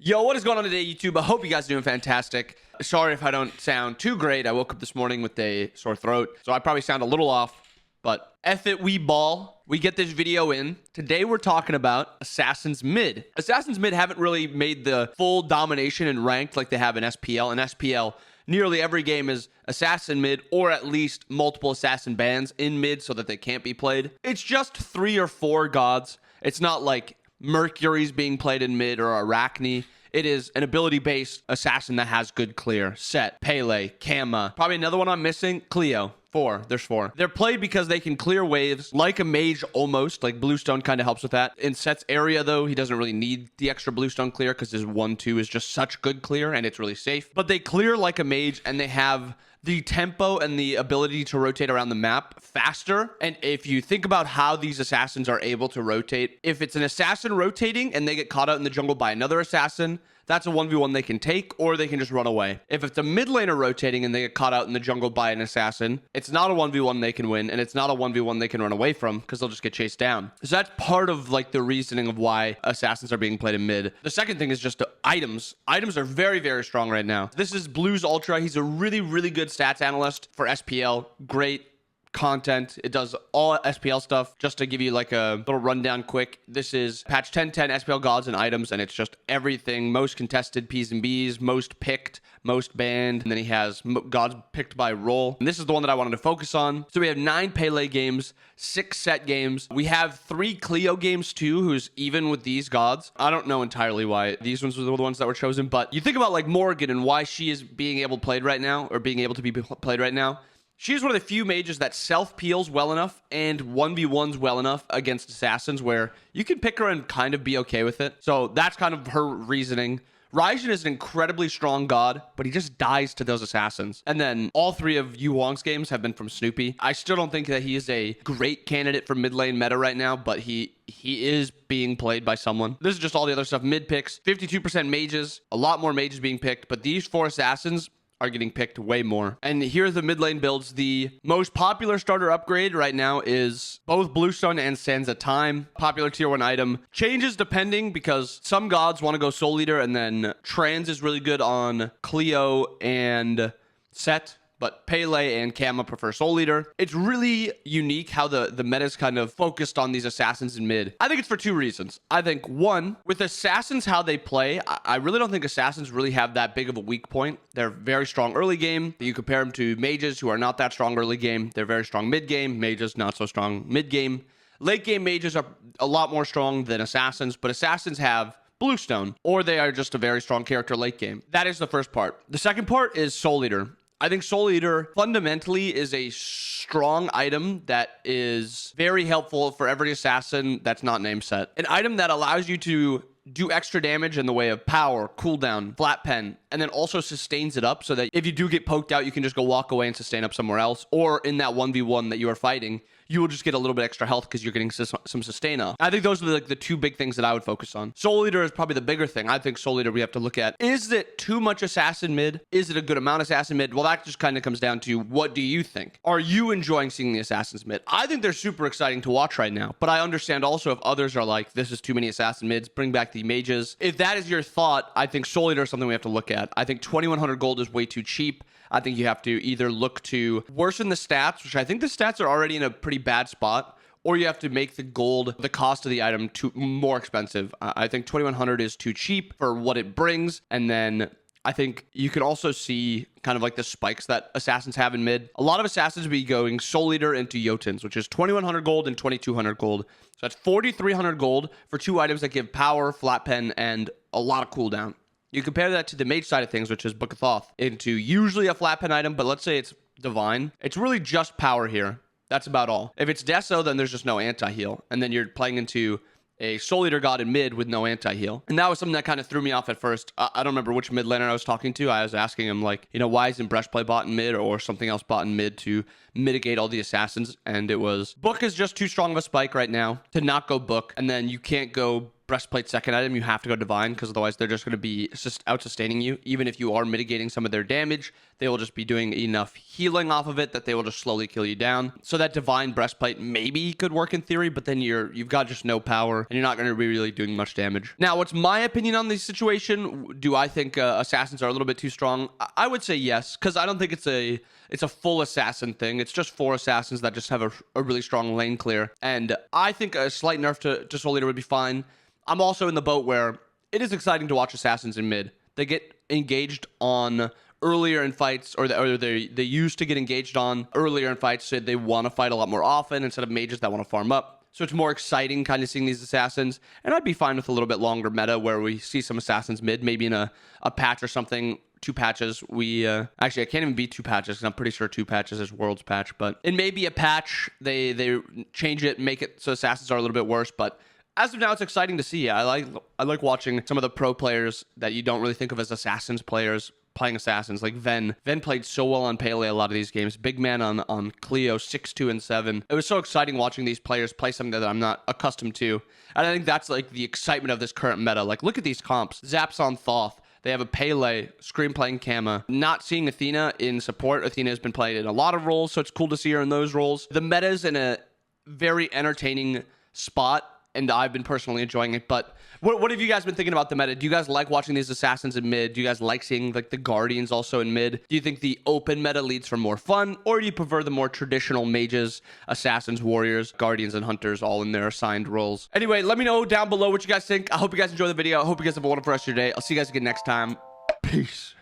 Yo, what is going on today, YouTube? I hope you guys are doing fantastic. Sorry if I don't sound too great. I woke up this morning with a sore throat, so I probably sound a little off, but F it, we ball. We get this video in. Today we're talking about Assassin's Mid. Assassin's Mid haven't really made the full domination in ranked like they have in SPL. In SPL, nearly every game is Assassin Mid, or at least multiple Assassin bans in mid so that they can't be played. It's just 3 or 4 gods. It's not like Mercury's being played in mid or Arachne. It is an ability-based assassin that has good clear. Set, Pele, Kama. Probably another one I'm missing, Cleo. 4. There's 4. They're played because they can clear waves like a mage almost. Like Bluestone kind of helps with that. In Set's area, though, he doesn't really need the extra Bluestone clear because his 1-2 is just such good clear and it's really safe. But they clear like a mage and they have the tempo and the ability to rotate around the map faster. And if you think about how these assassins are able to rotate, if it's an assassin rotating and they get caught out in the jungle by another assassin, that's a 1v1 they can take, or they can just run away. If it's a mid laner rotating and they get caught out in the jungle by an assassin, it's not a 1v1 they can win, and it's not a 1v1 they can run away from, because they'll just get chased down. So that's part of like the reasoning of why assassins are being played in mid. The second thing is just the items. Items are very, very strong right now. This is Blue's Ultra. He's a really, really good stats analyst for SPL. Great content. It does all SPL stuff. Just to give you like a little rundown quick, this is patch 10.10 SPL gods and items, and it's just everything. Most contested P's and B's, most picked, most banned, and then he has gods picked by role. And this is the one that I wanted to focus on. So we have 9 Pele games, 6 Set games. We have 3 Cleo games too, who's even with these gods. I don't know entirely why these ones were the ones that were chosen, but you think about like Morgan and why she is being able to played right now, or being able to be played right now. She's one of the few mages that self-peels well enough and 1v1s well enough against assassins where you can pick her and kind of be okay with it. So that's kind of her reasoning. Raijin is an incredibly strong god, but he just dies to those assassins. And then all 3 of Yu Wong's games have been from Snoopy. I still don't think that he is a great candidate for mid lane meta right now, but he is being played by someone. This is just all the other stuff. Mid picks, 52% mages, a lot more mages being picked, but these 4 assassins are getting picked way more. And here are the mid lane builds. The most popular starter upgrade right now is both Bluestone and Sansa Time. Popular tier 1 item. Changes depending because some gods want to go Soul Eater, and then Trans is really good on Cleo and Set, but Pele and Kama prefer Soul Eater. It's really unique how the meta's kind of focused on these assassins in mid. I think it's for 2 reasons. I think 1, with assassins, how they play, I really don't think assassins really have that big of a weak point. They're very strong early game. You compare them to mages who are not that strong early game. They're very strong mid game. Mages not so strong mid game. Late game mages are a lot more strong than assassins, but assassins have Bluestone, or they are just a very strong character late game. That is the first part. The second part is Soul Eater. I think Soul Eater fundamentally is a strong item that is very helpful for every assassin that's not name set. An item that allows you to do extra damage in the way of power, cooldown, flat pen, and then also sustains it up so that if you do get poked out, you can just go walk away and sustain up somewhere else. Or in that 1v1 that you are fighting, you will just get a little bit extra health because you're getting some sustain up. I think those are like the 2 big things that I would focus on. Soul Eater is probably the bigger thing. I think Soul Eater we have to look at. Is it too much assassin mid? Is it a good amount of assassin mid? Well, that just kind of comes down to what do you think? Are you enjoying seeing the assassins mid? I think they're super exciting to watch right now, but I understand also if others are like, this is too many assassin mids, bring back the mages. If that is your thought, I think Soul Eater is something we have to look at. I think 2,100 gold is way too cheap. I think you have to either look to worsen the stats, which I think the stats are already in a pretty bad spot, or you have to make the gold, the cost of the item, more expensive. I think 2,100 is too cheap for what it brings. And then I think you can also see kind of like the spikes that assassins have in mid. A lot of assassins will be going Soul Eater into Jotuns, which is 2,100 gold and 2,200 gold. So that's 4,300 gold for 2 items that give power, flat pen, and a lot of cooldown. You compare that to the mage side of things, which is Book of Thoth, into usually a flat pen item, but let's say it's divine. It's really just power here. That's about all. If it's Deso, then there's just no anti-heal. And then you're playing into a Soul Eater god in mid with no anti-heal. And that was something that kind of threw me off at first. I don't remember which mid laner I was talking to. I was asking him like, why isn't Breastplate bot in mid or something else bot in mid to mitigate all the assassins? And it was, Book is just too strong of a spike right now to not go Book. And then you can't go breastplate second item, you have to go divine, because otherwise they're just going to be just out sustaining you. Even if you are mitigating some of their damage, they will just be doing enough healing off of it that they will just slowly kill you down. So that divine breastplate maybe could work in theory, but then you've got just no power and you're not going to be really doing much damage. Now, what's my opinion on this situation? Do I think assassins are a little bit too strong? I would say yes, because I don't think it's a full assassin thing. It's just 4 assassins that just have a really strong lane clear. And I think a slight nerf to Soul Eater would be fine. I'm also in the boat where it is exciting to watch assassins in mid. They get engaged on earlier in fights, or they used to get engaged on earlier in fights, so they want to fight a lot more often instead of mages that want to farm up. So it's more exciting kind of seeing these assassins. And I'd be fine with a little bit longer meta where we see some assassins mid, maybe in a patch or something. 2 patches. Actually, I can't even beat 2 patches because I'm pretty sure 2 patches is World's patch. But it may be a patch. They change it, make it so assassins are a little bit worse. But as of now, it's exciting to see. I like watching some of the pro players that you don't really think of as assassins players playing assassins, like Ven. Ven played so well on Pele a lot of these games. Big man on Cleo, 6, 2, and 7. It was so exciting watching these players play something that I'm not accustomed to. And I think that's like the excitement of this current meta. Like, look at these comps. Zaps on Thoth. They have a Pele, Scream playing Kama. Not seeing Athena in support. Athena has been played in a lot of roles, so it's cool to see her in those roles. The meta's in a very entertaining spot, and I've been personally enjoying it. But what have you guys been thinking about the meta? Do you guys like watching these assassins in mid? Do you guys like seeing like the guardians also in mid? Do you think the open meta leads for more fun, or do you prefer the more traditional mages, assassins, warriors, guardians, and hunters all in their assigned roles? Anyway, let me know down below what you guys think. I hope you guys enjoy the video. I hope you guys have a wonderful rest of your day. I'll see you guys again next time. Peace.